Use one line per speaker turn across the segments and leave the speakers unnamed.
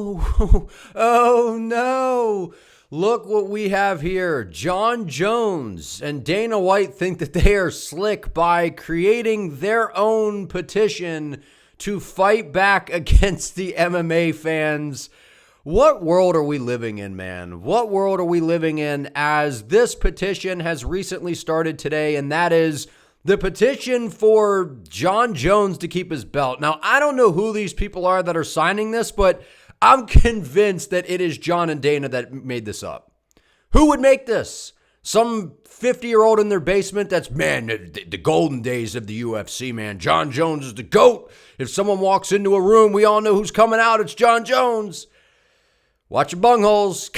no. Oh, no. Look what we have here. Jon Jones and Dana White think that they are slick by creating their own petition to fight back against the MMA fans. What world are we living in, man? What world are we living in as this petition has recently started today, and that is the petition for Jon Jones to keep his belt. Now, I don't know who these people are that are signing this, but I'm convinced that it is Jon and Dana that made this up. Who would make this? Some 50-year-old in their basement that's, man, the golden days of the UFC, man. Jon Jones is the GOAT. If someone walks into a room, we all know who's coming out. It's Jon Jones. Watch your bungholes.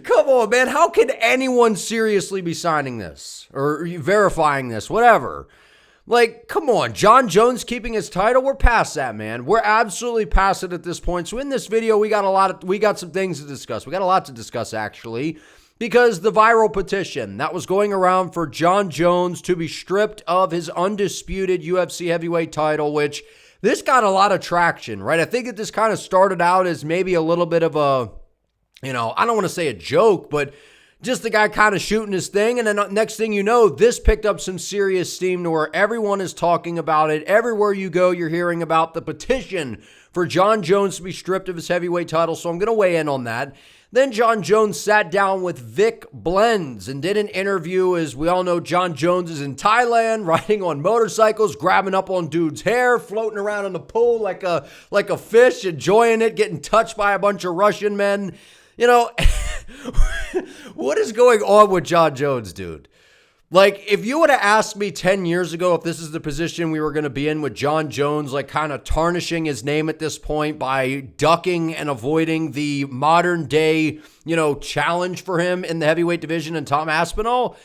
Come on, man. How can anyone seriously be signing this or verifying this? Whatever. Like, come on. Jon Jones keeping his title? We're past that, man. We're absolutely past it at this point. So in this video, we got some things to discuss. We got a lot to discuss, actually, because the viral petition that was going around for Jon Jones to be stripped of his undisputed UFC heavyweight title, which this got a lot of traction, right? I think that this kind of started out as maybe a little bit of a, I don't want to say a joke, but just the guy kind of shooting his thing. And then next thing you know, this picked up some serious steam to where everyone is talking about it. Everywhere you go, you're hearing about the petition for Jon Jones to be stripped of his heavyweight title. So I'm going to weigh in on that. Then Jon Jones sat down with Vic Blends and did an interview. As we all know, Jon Jones is in Thailand, riding on motorcycles, grabbing up on dudes' hair, floating around in the pool like a fish, enjoying it, getting touched by a bunch of Russian men. What is going on with Jon Jones, dude? Like, if you would have asked me 10 years ago if this is the position we were going to be in with Jon Jones, like kind of tarnishing his name at this point by ducking and avoiding the modern day, challenge for him in the heavyweight division and Tom Aspinall,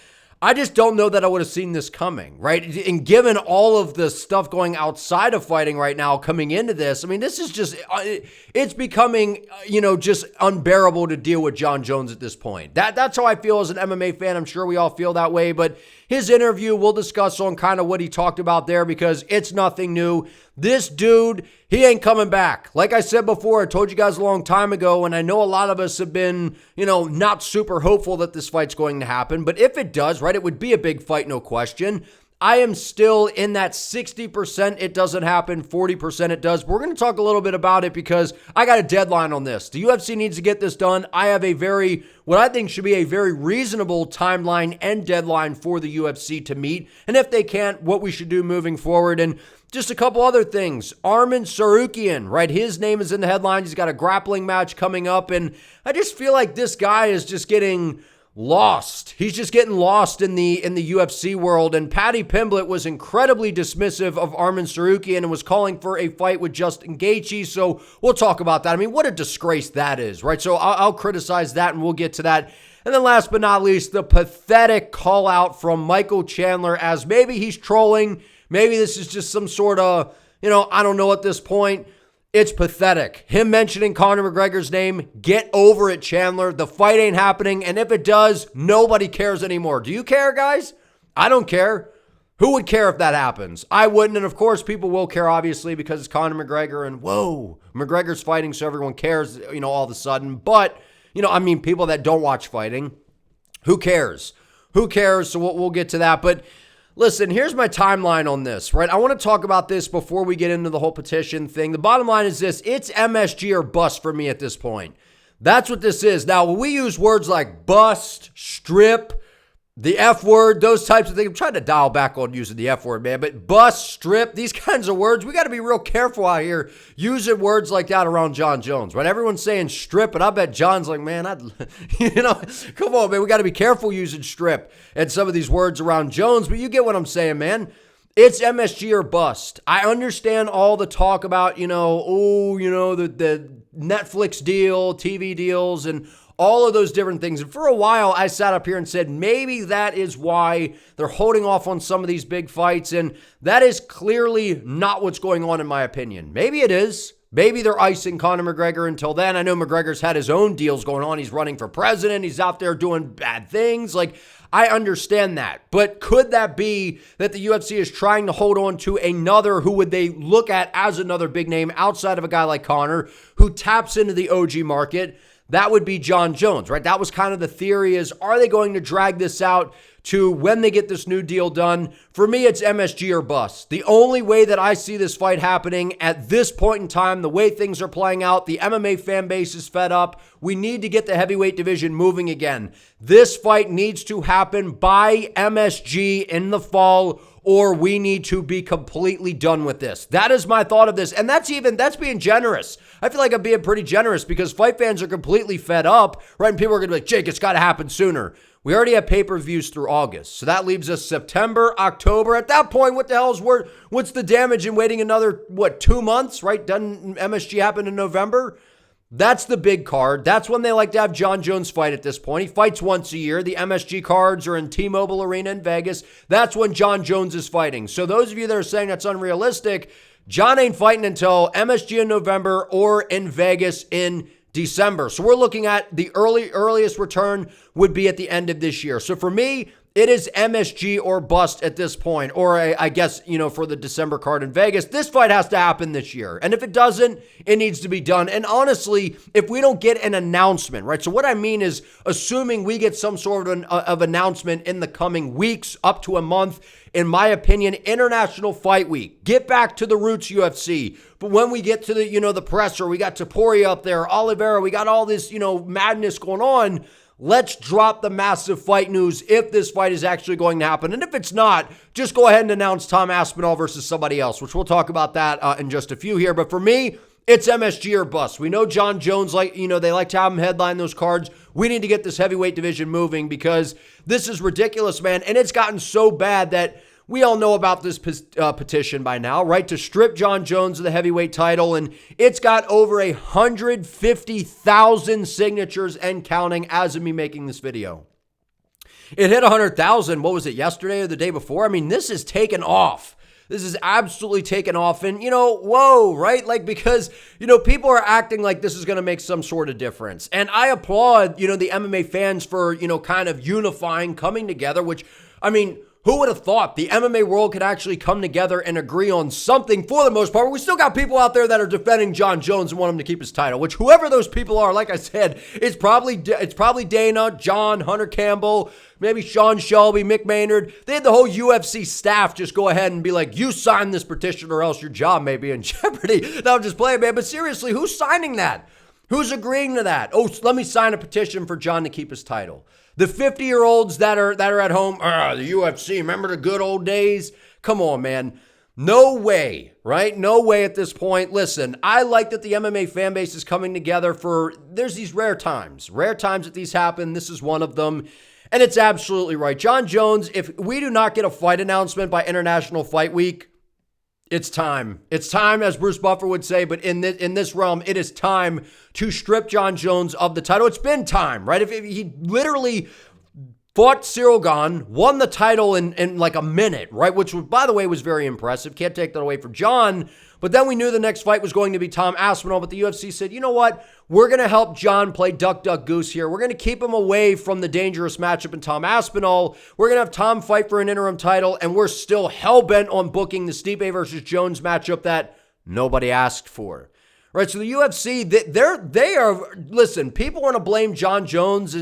I just don't know that I would have seen this coming, right? And given all of the stuff going outside of fighting right now coming into this, I mean, this is just, it's becoming, just unbearable to deal with Jon Jones at this point. That's how I feel as an MMA fan. I'm sure we all feel that way, but his interview, we'll discuss on kind of what he talked about there because it's nothing new. This dude, he ain't coming back. Like I said before, I told you guys a long time ago, and I know a lot of us have been, not super hopeful that this fight's going to happen. But if it does, right, it would be a big fight, no question. I am still in that 60% it doesn't happen, 40% it does. We're going to talk a little bit about it because I got a deadline on this. The UFC needs to get this done. I have what I think should be a very reasonable timeline and deadline for the UFC to meet. And if they can't, what we should do moving forward. And just a couple other things. Arman Tsarukyan, right? His name is in the headlines. He's got a grappling match coming up. And I just feel like this guy is just getting lost. He's just getting lost in the UFC world. And Paddy Pimblett was incredibly dismissive of Arman Tsarukyan and was calling for a fight with Justin Gaethje. So we'll talk about that. I mean, what a disgrace that is, right? So I'll criticize that and we'll get to that. And then last but not least, the pathetic call out from Michael Chandler as maybe he's trolling. Maybe this is just some sort of, I don't know at this point. It's pathetic. Him mentioning Conor McGregor's name, get over it, Chandler. The fight ain't happening, and if it does, nobody cares anymore. Do you care, guys? I don't care. Who would care if that happens? I wouldn't, and of course, people will care, obviously, because it's Conor McGregor, and whoa, McGregor's fighting, so everyone cares, all of a sudden. But, people that don't watch fighting, who cares? Who cares? So we'll get to that, but listen, here's my timeline on this, right? I want to talk about this before we get into the whole petition thing. The bottom line is this. It's MSG or bust for me at this point. That's what this is. Now, when we use words like bust, strip, the F word, those types of things. I'm trying to dial back on using the F word, man. But bust, strip, these kinds of words, we got to be real careful out here using words like that around Jon Jones, right? Everyone's saying strip, and I bet Jon's like, man, come on, man. We got to be careful using strip and some of these words around Jones. But you get what I'm saying, man. It's MSG or bust. I understand all the talk about, the Netflix deal, TV deals, and all of those different things. And for a while, I sat up here and said, maybe that is why they're holding off on some of these big fights. And that is clearly not what's going on, in my opinion. Maybe it is. Maybe they're icing Conor McGregor until then. I know McGregor's had his own deals going on. He's running for president. He's out there doing bad things. Like, I understand that. But could that be that the UFC is trying to hold on to another who would they look at as another big name outside of a guy like Conor who taps into the OG market? That would be Jon Jones, right? That was kind of the theory is, are they going to drag this out to when they get this new deal done? For me, it's MSG or bust. The only way that I see this fight happening at this point in time, the way things are playing out, the MMA fan base is fed up. We need to get the heavyweight division moving again. This fight needs to happen by MSG in the fall, or we need to be completely done with this. That is my thought of this. And that's being generous. I feel like I'm being pretty generous because fight fans are completely fed up, right? And people are going to be like, Jake, it's got to happen sooner. We already have pay-per-views through August. So that leaves us September, October. At that point, what the hell is what's the damage in waiting another, 2 months, right? Doesn't MSG happen in November? That's the big card. That's when they like to have Jon Jones fight at this point. He fights once a year. The MSG cards are in T-Mobile Arena in Vegas. That's when Jon Jones is fighting. So those of you that are saying that's unrealistic, Jon ain't fighting until MSG in November or in Vegas in December. So we're looking at the earliest return would be at the end of this year. So for me, it is MSG or bust at this point, or I guess, for the December card in Vegas. This fight has to happen this year. And if it doesn't, it needs to be done. And honestly, if we don't get an announcement, right? So what I mean is assuming we get some sort of announcement in the coming weeks, up to a month, in my opinion, International Fight Week. Get back to the roots, UFC. But when we get to the presser, we got Topuria up there, Oliveira, we got all this, madness going on. Let's drop the massive fight news if this fight is actually going to happen. And if it's not, just go ahead and announce Tom Aspinall versus somebody else, which we'll talk about that in just a few here. But for me, it's MSG or bust. We know Jon Jones, they like to have him headline those cards. We need to get this heavyweight division moving because this is ridiculous, man. And it's gotten so bad that we all know about this petition by now, right? To strip Jon Jones of the heavyweight title. And it's got over 150,000 signatures and counting as of me making this video. It hit 100,000. What was it, yesterday or the day before? I mean, this is taken off. This is absolutely taken off. And, whoa, right? Because, people are acting like this is going to make some sort of difference. And I applaud, the MMA fans for, kind of unifying, coming together, which, who would have thought the MMA world could actually come together and agree on something for the most part? We still got people out there that are defending Jon Jones and want him to keep his title, which whoever those people are, like I said, it's probably Dana, John, Hunter Campbell, maybe Sean Shelby, Mick Maynard. They had the whole UFC staff just go ahead and be like, you sign this petition or else your job may be in jeopardy. No, I'm just playing, man. But seriously, who's signing that? Who's agreeing to that? Oh, let me sign a petition for Jon to keep his title. The 50-year-olds that are at home, the UFC, remember the good old days? Come on, man. No way, right? No way at this point. Listen, I like that the MMA fan base is coming together there's these rare times that these happen. This is one of them. And it's absolutely right. Jon Jones, if we do not get a fight announcement by International Fight Week, it's time. It's time, as Bruce Buffer would say, but in this realm, it is time to strip Jon Jones of the title. It's been time, right? If he literally fought Cyril Gane, won the title in like a minute, right? Which, by the way, was very impressive. Can't take that away from Jon. But then we knew the next fight was going to be Tom Aspinall, but the UFC said, you know what? We're going to help Jon play duck, duck, goose here. We're going to keep him away from the dangerous matchup in Tom Aspinall. We're going to have Tom fight for an interim title, and we're still hell-bent on booking the Stipe versus Jones matchup that nobody asked for. Right, so the UFC, they are, listen, people want to blame Jon Jones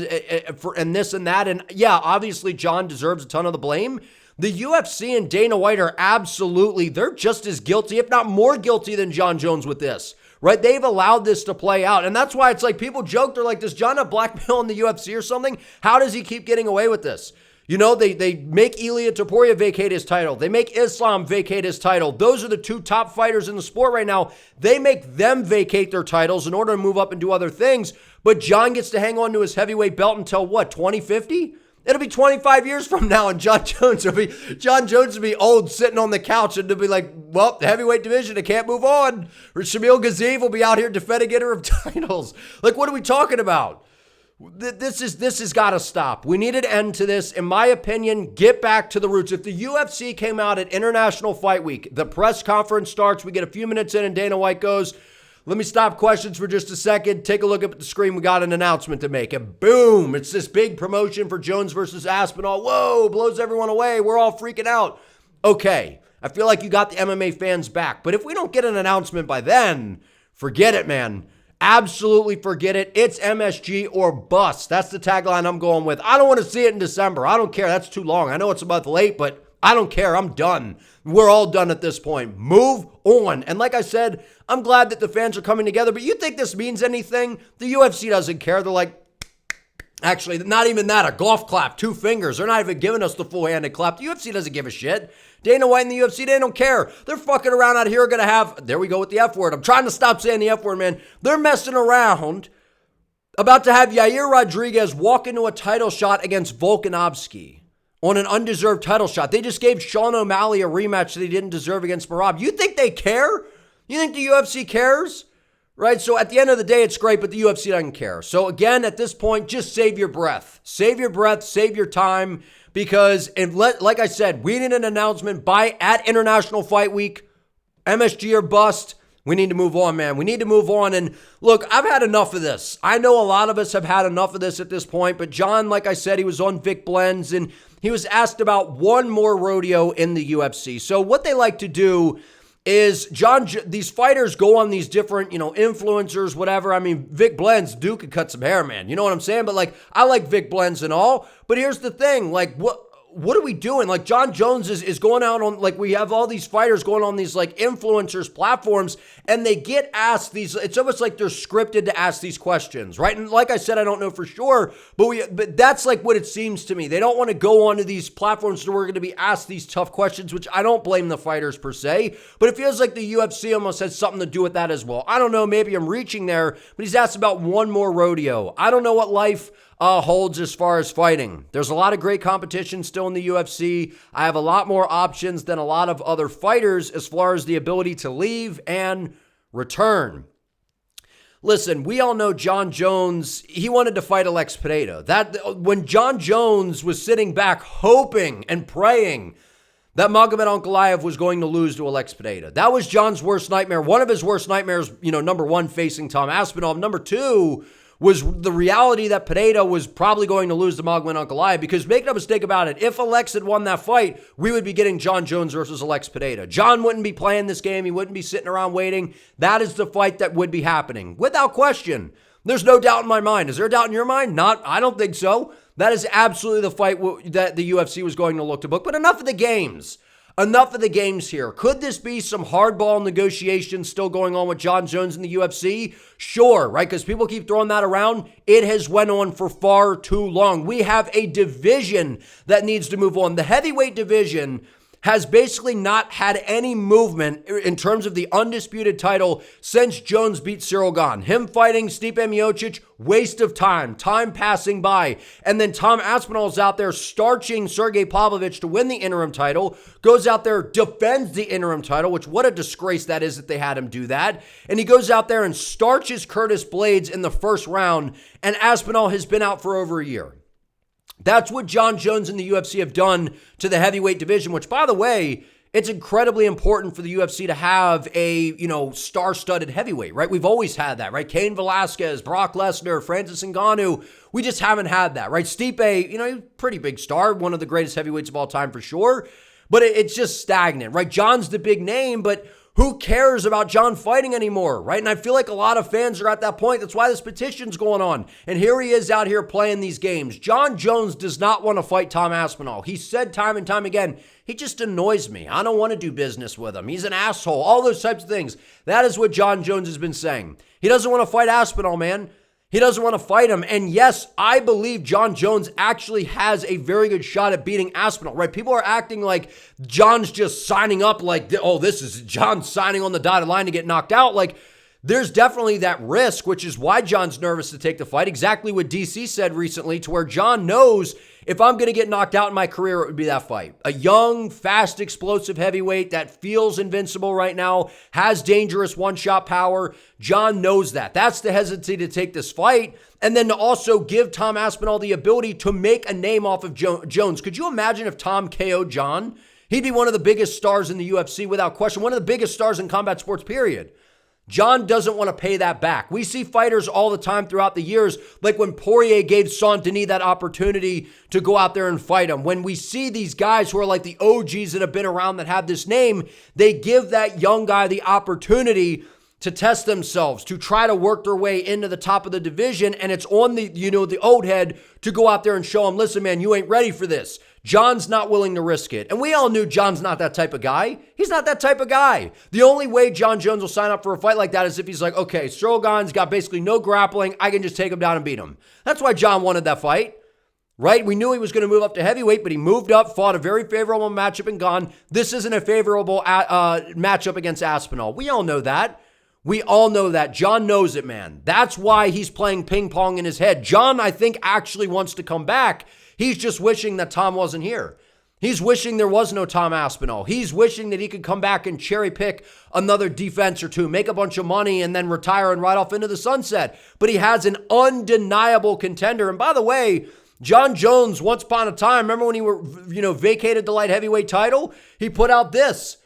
for and this and that, and yeah, obviously Jon deserves a ton of the blame. The UFC and Dana White are absolutely, they're just as guilty, if not more guilty than Jon Jones with this, right? They've allowed this to play out, and that's why it's like people joke, they're like, does Jon have blackmail in the UFC or something? How does he keep getting away with this? They make Ilia Topuria vacate his title. They make Islam vacate his title. Those are the two top fighters in the sport right now. They make them vacate their titles in order to move up and do other things. But Jon gets to hang on to his heavyweight belt until what, 2050? It'll be 25 years from now, and Jon Jones will be old, sitting on the couch, and they'll be like, well, the heavyweight division, it can't move on. Or Shamil Gaziev will be out here defending interim titles. Like, what are we talking about? This has got to stop. We need an end to this. In my opinion, get back to the roots. If the UFC came out at International Fight Week, the press conference starts, we get a few minutes in, and Dana White goes, Let me stop questions for just a second. Take a look up at the screen. We got an announcement to make. And boom, it's this big promotion for Jones versus Aspinall. Whoa, blows everyone away. We're all freaking out. Okay, I feel like you got the MMA fans back. But if we don't get an announcement by then, forget it, man. Absolutely forget it. It's MSG or bust. That's the tagline I'm going with. I don't want to see it in December. I don't care. That's too long. I know it's a month late, but I don't care. I'm done. We're all done at this point. Move on. And like I said, I'm glad that the fans are coming together, but you think this means anything? The UFC doesn't care. They're like, actually, not even that. A golf clap, 2 fingers. They're not even giving us the full-handed clap. The UFC doesn't give a shit. Dana White and the UFC, they don't care. They're fucking around out here going to have, there we go with the F word. I'm trying to stop saying the F word, man. They're messing around, about to have Yair Rodriguez walk into a title shot against Volkanovski on an undeserved title shot. They just gave Sean O'Malley a rematch that he didn't deserve against Merab. You think they care? You think the UFC cares? Right? So at the end of the day, it's great, but the UFC doesn't care. So again, at this point, just save your breath. Save your breath, save your time, because like I said, we need an announcement at International Fight Week, MSG or bust. We need to move on, man. We need to move on. And look, I've had enough of this. I know a lot of us have had enough of this at this point, but John, like I said, he was on Vic Blends, and he was asked about one more rodeo in the UFC. So what they like to do is these fighters go on these different, influencers, whatever. I mean, Vic Blends, Duke could cut some hair, man. You know what I'm saying? But like, I like Vic Blends and all. But here's the thing, like, what are we doing? Like, Jon Jones is going out on, like, we have all these fighters going on these, like, influencers platforms, and they get asked these, it's almost like they're scripted to ask these questions, right? And like I said, I don't know for sure, but that's like what it seems to me. They don't want to go onto these platforms where we're going to be asked these tough questions, which I don't blame the fighters per se, but it feels like the UFC almost has something to do with that as well. I don't know, maybe I'm reaching there, but he's asked about one more rodeo. I don't know what life holds as far as fighting. There's a lot of great competition still in the UFC. I have a lot more options than a lot of other fighters as far as the ability to leave and return. Listen, we all know Jon Jones, he wanted to fight Alex Pereira. When Jon Jones was sitting back hoping and praying that Magomed Ankalaev was going to lose to Alex Pereira. That was Jon's worst nightmare. One of his worst nightmares, number one, facing Tom Aspinall. Number two was the reality that Pereira was probably going to lose to Magomed Ankalaev, because make no mistake about it, if Alex had won that fight, we would be getting Jon Jones versus Alex Pereira. Jon wouldn't be playing this game. He wouldn't be sitting around waiting. That is the fight that would be happening, without question. There's no doubt in my mind. Is there a doubt in your mind? I don't think so. That is absolutely the fight that the UFC was going to look to book. But enough of the games. Enough of the games here. Could this be some hardball negotiations still going on with Jon Jones in the UFC? Sure, right? Because people keep throwing that around. It has went on for far too long. We have a division that needs to move on. The heavyweight division has basically not had any movement in terms of the undisputed title since Jones beat Cyril Gane. Him fighting Stipe Miocic, waste of time passing by. And then Tom Aspinall's out there starching Sergey Pavlovich to win the interim title, goes out there, defends the interim title, which what a disgrace that is that they had him do that. And he goes out there and starches Curtis Blades in the first round, and Aspinall has been out for over a year. That's what Jon Jones and the UFC have done to the heavyweight division, which, by the way, it's incredibly important for the UFC to have a, star-studded heavyweight, right? We've always had that, right? Cain Velasquez, Brock Lesnar, Francis Ngannou. We just haven't had that, right? Stipe, he's a pretty big star, one of the greatest heavyweights of all time for sure, but it's just stagnant, right? Jon's the big name, but who cares about Jon fighting anymore, right? And I feel like a lot of fans are at that point. That's why this petition's going on. And here he is out here playing these games. Jon Jones does not want to fight Tom Aspinall. He said time and time again, he just annoys me. I don't want to do business with him. He's an asshole. All those types of things. That is what Jon Jones has been saying. He doesn't want to fight Aspinall, man. He doesn't want to fight him. And yes, I believe Jon Jones actually has a very good shot at beating Aspinall, right? People are acting like Jon's just signing up like, this is Jon signing on the dotted line to get knocked out. Like, there's definitely that risk, which is why Jon's nervous to take the fight. Exactly what DC said recently, to where Jon knows if I'm going to get knocked out in my career, it would be that fight. A young, fast, explosive heavyweight that feels invincible right now, has dangerous one-shot power. Jon knows that. That's the hesitancy to take this fight. And then to also give Tom Aspinall the ability to make a name off of Jones. Could you imagine if Tom KO'd Jon? He'd be one of the biggest stars in the UFC without question. One of the biggest stars in combat sports, period. Jon doesn't want to pay that back. We see fighters all the time throughout the years, like when Poirier gave Saint-Denis that opportunity to go out there and fight him. When we see these guys who are like the OGs that have been around that have this name, they give that young guy the opportunity to test themselves, to try to work their way into the top of the division. And it's on the old head to go out there and show him, listen, man, you ain't ready for this. Jon's not willing to risk it. And we all knew Jon's not that type of guy. He's not that type of guy. The only way Jon Jones will sign up for a fight like that is if he's like, okay, Strogan's got basically no grappling. I can just take him down and beat him. That's why Jon wanted that fight, right? We knew he was going to move up to heavyweight, but he moved up, fought a very favorable matchup and gone. This isn't a favorable matchup against Aspinall. We all know that. We all know that. Jon knows it, man. That's why he's playing ping pong in his head. Jon, I think, actually wants to come back. He's just wishing that Tom wasn't here. He's wishing there was no Tom Aspinall. He's wishing that he could come back and cherry pick another defense or two, make a bunch of money, and then retire and ride off into the sunset. But he has an undeniable contender. And by the way, Jon Jones, once upon a time, remember when he vacated the light heavyweight title? He put out this.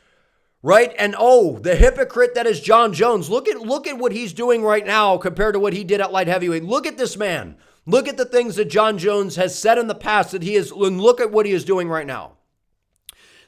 Right? And the hypocrite that is Jon Jones. Look at what he's doing right now compared to what he did at light heavyweight. Look at this man. Look at the things that Jon Jones has said in the past that he is, and look at what he is doing right now.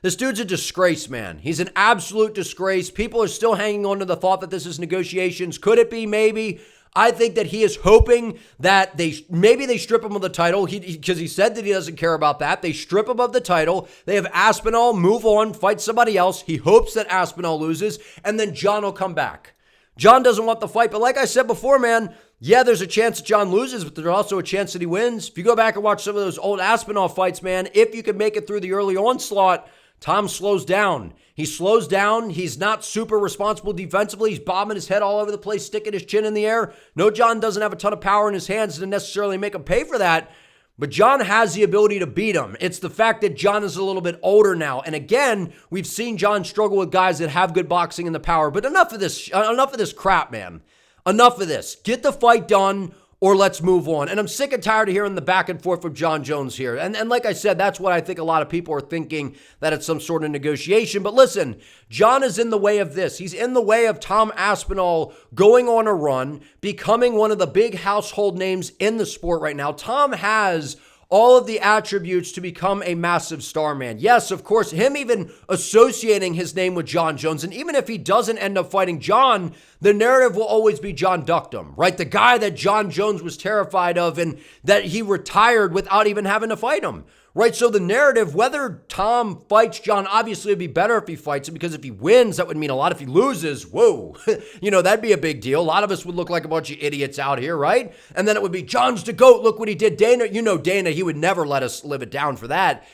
This dude's a disgrace, man. He's an absolute disgrace. People are still hanging on to the thought that this is negotiations. Could it be? Maybe. I think that he is hoping that they strip him of the title because he said that he doesn't care about that. They strip him of the title. They have Aspinall move on, fight somebody else. He hopes that Aspinall loses, and then Jon will come back. Jon doesn't want the fight, but like I said before, man, yeah, there's a chance that Jon loses, but there's also a chance that he wins. If you go back and watch some of those old Aspinall fights, man, if you can make it through the early onslaught, Tom slows down. He slows down. He's not super responsible defensively. He's bobbing his head all over the place, sticking his chin in the air. No, Jon doesn't have a ton of power in his hands to necessarily make him pay for that, but Jon has the ability to beat him. It's the fact that Jon is a little bit older now. And again, we've seen Jon struggle with guys that have good boxing and the power, but enough of this crap, man. Enough of this. Get the fight done, or let's move on. And I'm sick and tired of hearing the back and forth from Jon Jones here. And like I said, that's what I think a lot of people are thinking, that it's some sort of negotiation. But listen, Jon is in the way of this. He's in the way of Tom Aspinall going on a run, becoming one of the big household names in the sport right now. Tom has all of the attributes to become a massive star, man. Yes, of course, him even associating his name with Jon Jones. And even if he doesn't end up fighting Jon, the narrative will always be Jon ducked him, right? The guy that Jon Jones was terrified of and that he retired without even having to fight him, right? So the narrative, whether Tom fights Jon, obviously it'd be better if he fights him, because if he wins, that would mean a lot. If he loses, whoa, that'd be a big deal. A lot of us would look like a bunch of idiots out here, right? And then it would be, Jon's the GOAT. Look what he did. Dana, Dana, he would never let us live it down for that.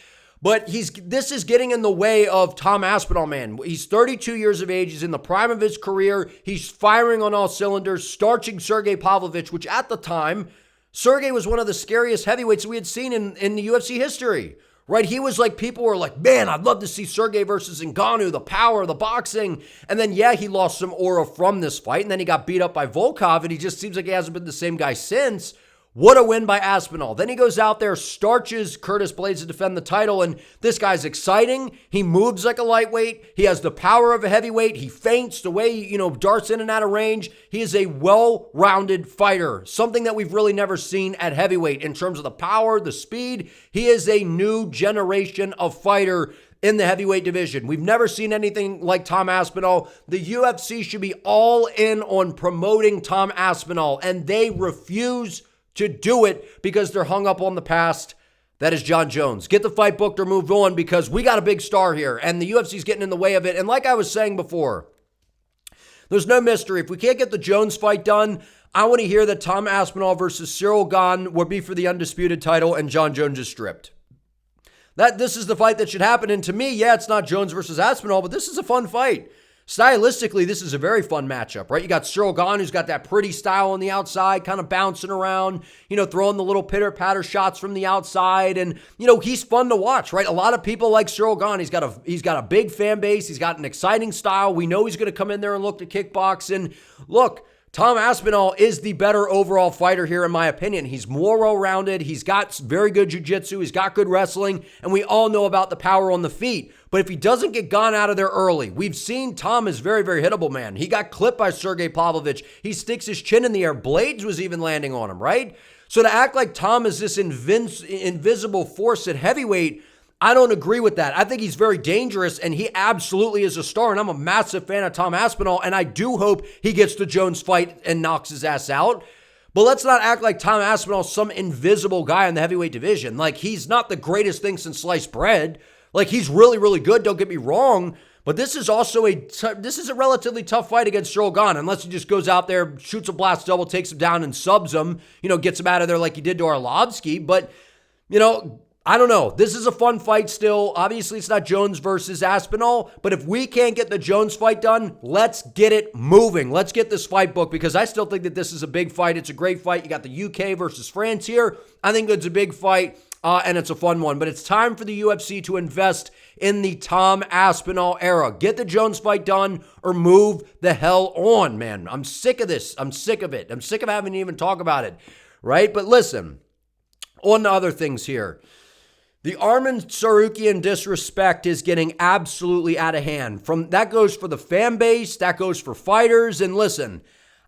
But this is getting in the way of Tom Aspinall, man. He's 32 years of age. He's in the prime of his career. He's firing on all cylinders, starching Sergey Pavlovich, which at the time, Sergey was one of the scariest heavyweights we had seen in the UFC history, right? He was like, people were like, man, I'd love to see Sergey versus Ngannou, the power, the boxing. And then, yeah, he lost some aura from this fight, and then he got beat up by Volkov, and he just seems like he hasn't been the same guy since. What a win by Aspinall. Then he goes out there, starches Curtis Blaydes to defend the title, and this guy's exciting. He moves like a lightweight. He has the power of a heavyweight. He feints the way, darts in and out of range. He is a well-rounded fighter, something that we've really never seen at heavyweight in terms of the power, the speed. He is a new generation of fighter in the heavyweight division. We've never seen anything like Tom Aspinall. The UFC should be all in on promoting Tom Aspinall, and they refuse to do it because they're hung up on the past. That is Jon Jones. Get the fight booked or move on, because we got a big star here and the UFC's getting in the way of it. And like I was saying before, there's no mystery. If we can't get the Jones fight done, I want to hear that Tom Aspinall versus Cyril Gane would be for the undisputed title and Jon Jones is stripped. This is the fight that should happen. And to me, yeah, it's not Jones versus Aspinall, but this is a fun fight. Stylistically, this is a very fun matchup, right? You got Cyril Gane, who's got that pretty style on the outside, kind of bouncing around, throwing the little pitter-patter shots from the outside. And, he's fun to watch, right? A lot of people like Cyril Gane. He's got a big fan base. He's got an exciting style. We know he's going to come in there and look to kickbox. And look, Tom Aspinall is the better overall fighter here, in my opinion. He's more well-rounded. He's got very good jiu-jitsu. He's got good wrestling, and we all know about the power on the feet. But if he doesn't get gone out of there early, we've seen Tom is very, very hittable, man. He got clipped by Sergey Pavlovich. He sticks his chin in the air. Blades was even landing on him, right? So to act like Tom is this invisible force at heavyweight, I don't agree with that. I think he's very dangerous, and he absolutely is a star, and I'm a massive fan of Tom Aspinall, and I do hope he gets the Jones fight and knocks his ass out. But let's not act like Tom Aspinall is some invisible guy in the heavyweight division. Like, he's not the greatest thing since sliced bread. Like, he's really, really good, don't get me wrong, but this is also this is a relatively tough fight against Cyril Gane, unless he just goes out there, shoots a blast double, takes him down and subs him, gets him out of there like he did to Arlovsky. But, I don't know. This is a fun fight still. Obviously, it's not Jones versus Aspinall, but if we can't get the Jones fight done, let's get it moving. Let's get this fight booked, because I still think that this is a big fight. It's a great fight. You got the UK versus France here. I think it's a big fight, and it's a fun one. But it's time for the UFC to invest in the Tom Aspinall era. Get the Jones fight done or move the hell on, man. I'm sick of this. I'm sick of it. I'm sick of having to even talk about it, right? But listen, on to other things here. The Arman Tsarukyan disrespect is getting absolutely out of hand. That goes for the fan base, that goes for fighters. And listen,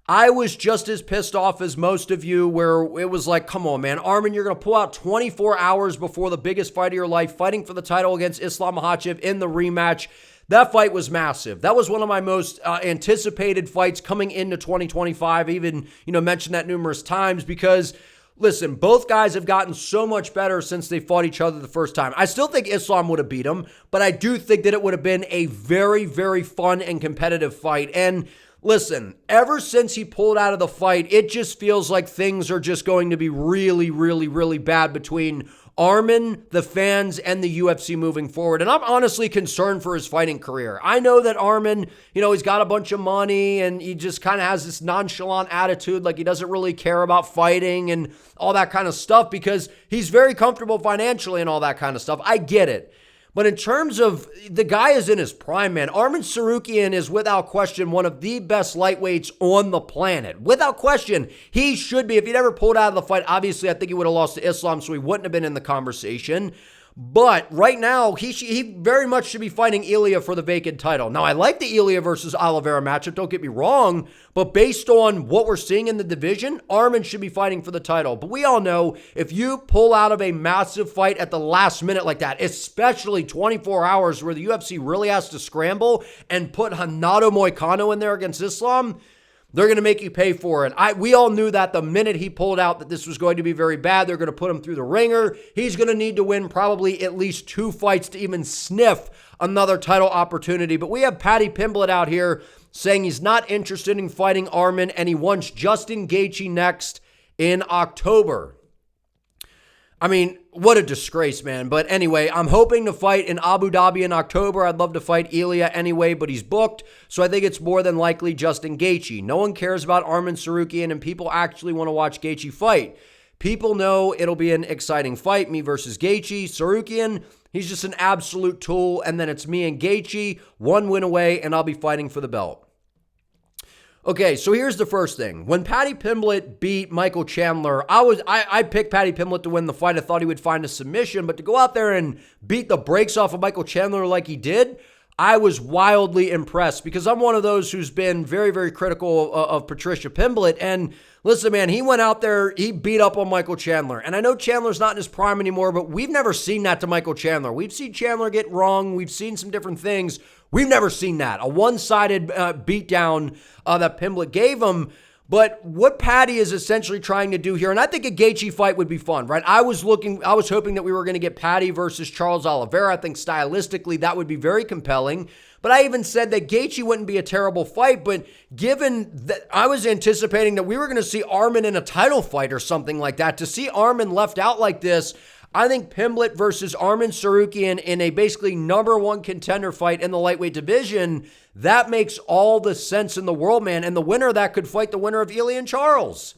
I was just as pissed off as most of you, where it was like, come on, man, Arman, you're going to pull out 24 hours before the biggest fight of your life, fighting for the title against Islam Makhachev in the rematch. That fight was massive. That was one of my most anticipated fights coming into 2025. Even, mentioned that numerous times, because listen, both guys have gotten so much better since they fought each other the first time. I still think Islam would have beat him, but I do think that it would have been a very, very fun and competitive fight. And listen, ever since he pulled out of the fight, it just feels like things are just going to be really, really, really bad between Arman, the fans, and the UFC moving forward. And I'm honestly concerned for his fighting career. I know that Arman, he's got a bunch of money and he just kind of has this nonchalant attitude, like he doesn't really care about fighting and all that kind of stuff, because he's very comfortable financially and all that kind of stuff. I get it. But in terms of, the guy is in his prime, man. Arman Tsarukyan is without question one of the best lightweights on the planet. Without question, he should be. If he'd ever pulled out of the fight, obviously I think he would have lost to Islam, so he wouldn't have been in the conversation. But right now, he very much should be fighting Ilya for the vacant title. Now, I like the Ilya versus Oliveira matchup, don't get me wrong, but based on what we're seeing in the division, Arman should be fighting for the title. But we all know, if you pull out of a massive fight at the last minute like that, especially 24 hours where the UFC really has to scramble and put Renato Moicano in there against Islam, they're going to make you pay for it. We all knew that the minute he pulled out that this was going to be very bad. They're going to put him through the ringer. He's going to need to win probably at least 2 fights to even sniff another title opportunity. But we have Paddy Pimblett out here saying he's not interested in fighting Arman, and he wants Justin Gaethje next in October. I mean, what a disgrace, man. But anyway, I'm hoping to fight in Abu Dhabi in October. I'd love to fight Ilya anyway, but he's booked. So I think it's more than likely Justin Gaethje. No one cares about Arman Tsarukyan, and people actually want to watch Gaethje fight. People know it'll be an exciting fight, me versus Gaethje. Tsarukyan, he's just an absolute tool. And then it's me and Gaethje, 1 win away, and I'll be fighting for the belt. Okay, so here's the first thing. When Paddy Pimblett beat Michael Chandler, I picked Paddy Pimblett to win the fight. I thought he would find a submission, but to go out there and beat the brakes off of Michael Chandler like he did, I was wildly impressed, because I'm one of those who's been very, very critical of Patricia Pimblett. And listen, man, he went out there, he beat up on Michael Chandler. And I know Chandler's not in his prime anymore, but we've never seen that to Michael Chandler. We've seen Chandler get wrong. We've seen some different things. We've never seen that. A one-sided beatdown that Pimblett gave him. But what Paddy is essentially trying to do here, and I think a Gaethje fight would be fun, right? I was hoping that we were going to get Paddy versus Charles Oliveira. I think stylistically that would be very compelling. But I even said that Gaethje wouldn't be a terrible fight, but given that I was anticipating that we were going to see Arman in a title fight or something like that, to see Arman left out like this, I think Pimblett versus Arman Tsarukyan in a basically number 1 contender fight in the lightweight division, that makes all the sense in the world, man. And the winner of that could fight the winner of Ilya and Charles,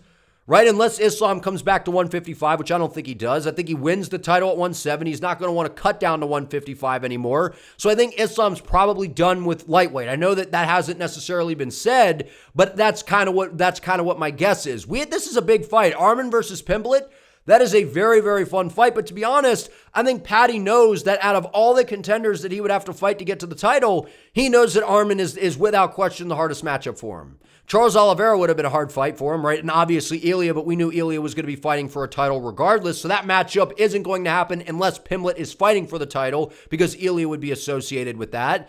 right? Unless Islam comes back to 155, which I don't think he does. I think he wins the title at 170. He's not going to want to cut down to 155 anymore. So I think Islam's probably done with lightweight. I know that hasn't necessarily been said, but that's kind of what my guess is. This is a big fight. Arman versus Pimblett. That is a very, very fun fight. But to be honest, I think Paddy knows that out of all the contenders that he would have to fight to get to the title, he knows that Arman is without question the hardest matchup for him. Charles Oliveira would have been a hard fight for him, right? And obviously Ilya, but we knew Ilya was going to be fighting for a title regardless. So that matchup isn't going to happen unless Pimblett is fighting for the title because Ilya would be associated with that.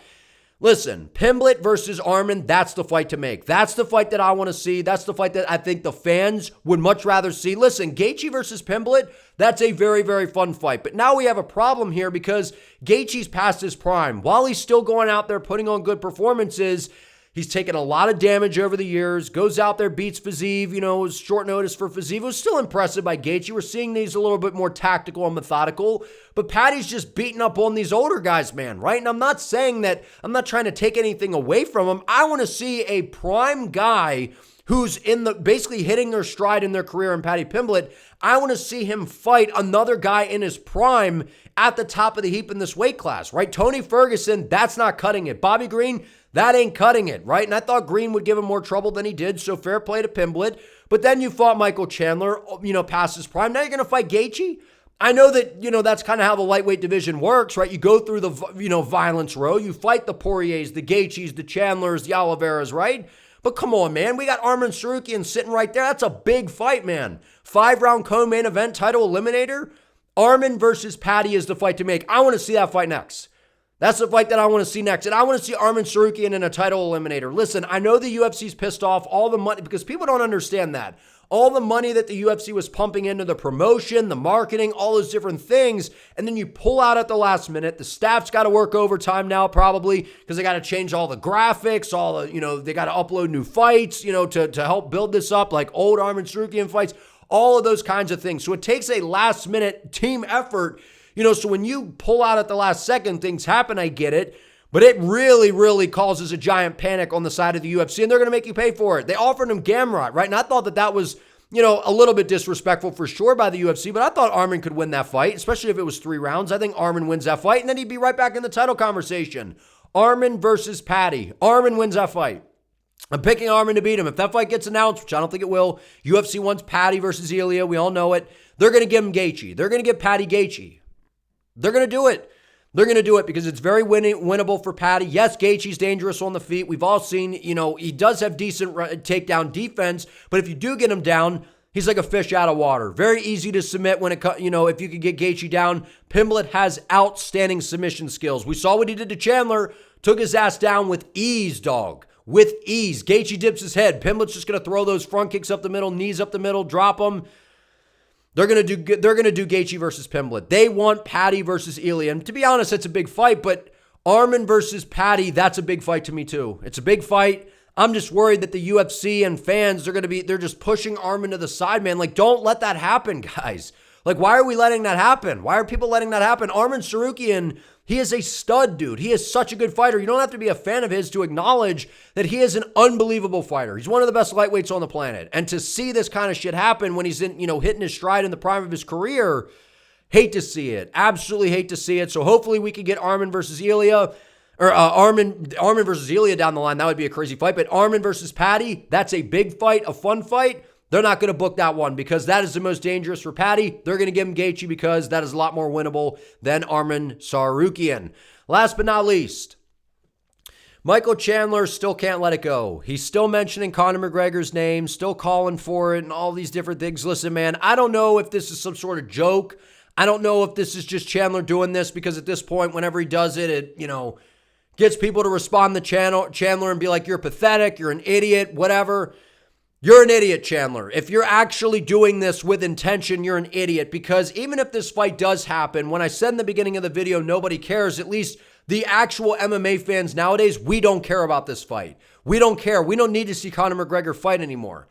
Listen, Pimblett versus Arman, that's the fight to make. That's the fight that I want to see. That's the fight that I think the fans would much rather see. Listen, Gaethje versus Pimblett, that's a very, very fun fight. But now we have a problem here because Gaethje's past his prime. While he's still going out there putting on good performances, he's taken a lot of damage over the years, goes out there, beats Fiziev, it was short notice for Fiziev. It was still impressive by Gaethje. We're seeing these a little bit more tactical and methodical, but Paddy's just beating up on these older guys, man, right? And I'm not saying that, I'm not trying to take anything away from him. I want to see a prime guy who's basically hitting their stride in their career in Paddy Pimblett. I want to see him fight another guy in his prime at the top of the heap in this weight class, right? Tony Ferguson, that's not cutting it. Bobby Green, that ain't cutting it, right? And I thought Green would give him more trouble than he did, so fair play to Pimblett. But then you fought Michael Chandler, past his prime. Now you're going to fight Gaethje? I know that, that's kind of how the lightweight division works, right? You go through the, violence row. You fight the Poiriers, the Gaethjes, the Chandlers, the Oliveiras, right? But come on, man. We got Arman Tsarukyan sitting right there. That's a big fight, man. 5-round co-main event title eliminator. Arman versus Paddy is the fight to make. I want to see that fight next. That's the fight that I want to see next. And I want to see Arman Tsarukyan in a title eliminator. Listen, I know the UFC's pissed off all the money because people don't understand that. All the money that the UFC was pumping into the promotion, the marketing, all those different things. And then you pull out at the last minute. The staff's got to work overtime now probably because they got to change all the graphics, they got to upload new fights, to help build this up, like old Arman Tsarukyan fights, all of those kinds of things. So it takes a last minute team effort. So when you pull out at the last second, things happen, I get it. But it really, really causes a giant panic on the side of the UFC, and they're going to make you pay for it. They offered him Gamrot, right? And I thought that was, a little bit disrespectful for sure by the UFC, but I thought Arman could win that fight, especially if it was 3 rounds. I think Arman wins that fight, and then he'd be right back in the title conversation. Arman versus Paddy. Arman wins that fight. I'm picking Arman to beat him. If that fight gets announced, which I don't think it will, UFC wants Paddy versus Ilya. We all know it. They're going to give him Gaethje. They're going to give Paddy Gaethje. They're going to do it. They're going to do it because it's very winnable for Paddy. Yes, Gaethje's dangerous on the feet. We've all seen, he does have decent takedown defense, but if you do get him down, he's like a fish out of water. Very easy to submit when if you could get Gaethje down. Pimblett has outstanding submission skills. We saw what he did to Chandler, took his ass down with ease, dog. With ease. Gaethje dips his head. Pimblett's just going to throw those front kicks up the middle, knees up the middle, drop them. They're gonna do Gaethje versus Pimblett. They want Paddy versus Ilya. And to be honest, it's a big fight, but Arman versus Paddy, that's a big fight to me too. It's a big fight. I'm just worried that the UFC and fans they're just pushing Arman to the side, man. Like, don't let that happen, guys. Like, why are we letting that happen? Why are people letting that happen? Arman Tsarukyan, he is a stud, dude. He is such a good fighter. You don't have to be a fan of his to acknowledge that he is an unbelievable fighter. He's one of the best lightweights on the planet. And to see this kind of shit happen when he's hitting his stride in the prime of his career, hate to see it. Absolutely hate to see it. So hopefully we can get Arman versus Ilya, or Arman versus Ilya down the line. That would be a crazy fight. But Arman versus Paddy, that's a big fight, a fun fight. They're not going to book that one because that is the most dangerous for Paddy. They're going to give him Gaethje because that is a lot more winnable than Arman Tsarukyan. Last but not least, Michael Chandler still can't let it go. He's still mentioning Conor McGregor's name, still calling for it and all these different things. Listen, man, I don't know if this is some sort of joke. I don't know if this is just Chandler doing this because at this point, whenever he does it, it gets people to respond to Chandler and be like, you're pathetic, you're an idiot, whatever. You're an idiot, Chandler. If you're actually doing this with intention, you're an idiot because even if this fight does happen, when I said in the beginning of the video, nobody cares, at least the actual MMA fans nowadays, we don't care about this fight. We don't care. We don't need to see Conor McGregor fight anymore,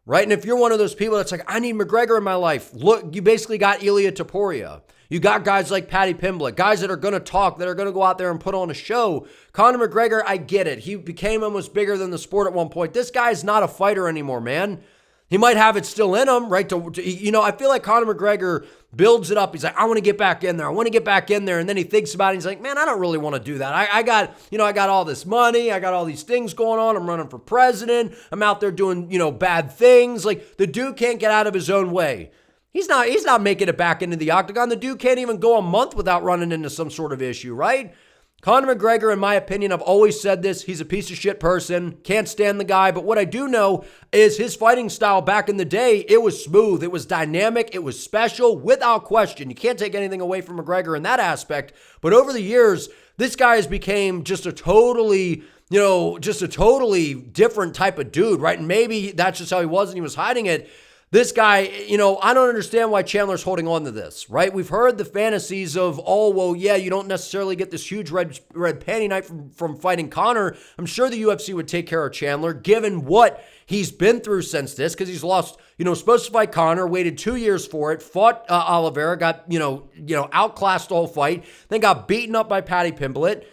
right? And if you're one of those people that's like, I need McGregor in my life, look, you basically got Ilya Topuria. You got guys like Paddy Pimblett, guys that are going to talk, that are going to go out there and put on a show. Conor McGregor, I get it. He became almost bigger than the sport at one point. This guy's not a fighter anymore, man. He might have it still in him, right? I feel like Conor McGregor builds it up. He's like, I want to get back in there. I want to get back in there. And then he thinks about it. He's like, man, I don't really want to do that. I got all this money. I got all these things going on. I'm running for president. I'm out there doing, bad things. Like, the dude can't get out of his own way. He's not making it back into the octagon. The dude can't even go a month without running into some sort of issue, right? Conor McGregor, in my opinion, I've always said this, he's a piece of shit person. Can't stand the guy. But what I do know is his fighting style back in the day, it was smooth. It was dynamic. It was special, without question. You can't take anything away from McGregor in that aspect. But over the years, this guy has become just a totally different type of dude, right? And maybe that's just how he was and he was hiding it. This guy, I don't understand why Chandler's holding on to this, right? We've heard the fantasies of, you don't necessarily get this huge red panty night from fighting Conor. I'm sure the UFC would take care of Chandler, given what he's been through since this, because he's lost, supposed to fight Conor, waited 2 years for it, fought Oliveira, got, outclassed the whole fight, then got beaten up by Paddy Pimblett.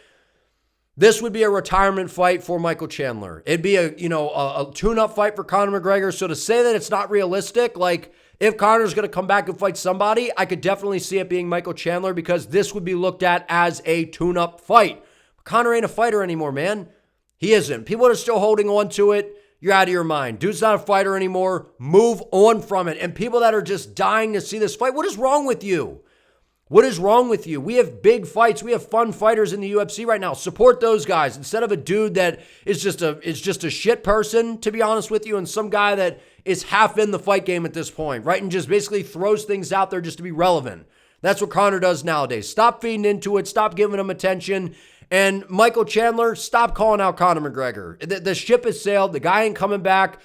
This would be a retirement fight for Michael Chandler. It'd be a tune-up fight for Conor McGregor. So to say that it's not realistic, like if Conor's going to come back and fight somebody, I could definitely see it being Michael Chandler because this would be looked at as a tune-up fight. But Conor ain't a fighter anymore, man. He isn't. People are still holding on to it. You're out of your mind. Dude's not a fighter anymore. Move on from it. And people that are just dying to see this fight, what is wrong with you? What is wrong with you? We have big fights. We have fun fighters in the UFC right now. Support those guys instead of a dude that is just a shit person, to be honest with you, and some guy that is half in the fight game at this point, right? And just basically throws things out there just to be relevant. That's what Conor does nowadays. Stop feeding into it. Stop giving him attention. And Michael Chandler, stop calling out Conor McGregor. The ship has sailed. The guy ain't coming back.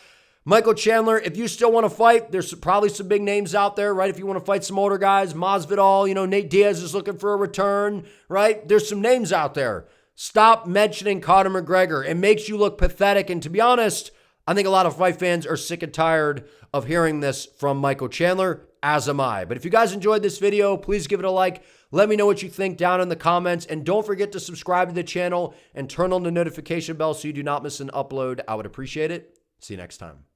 Michael Chandler, if you still want to fight, there's probably some big names out there, right? If you want to fight some older guys, Masvidal, Nate Diaz is looking for a return, right? There's some names out there. Stop mentioning Conor McGregor. It makes you look pathetic. And to be honest, I think a lot of fight fans are sick and tired of hearing this from Michael Chandler, as am I. But if you guys enjoyed this video, please give it a like. Let me know what you think down in the comments. And don't forget to subscribe to the channel and turn on the notification bell so you do not miss an upload. I would appreciate it. See you next time.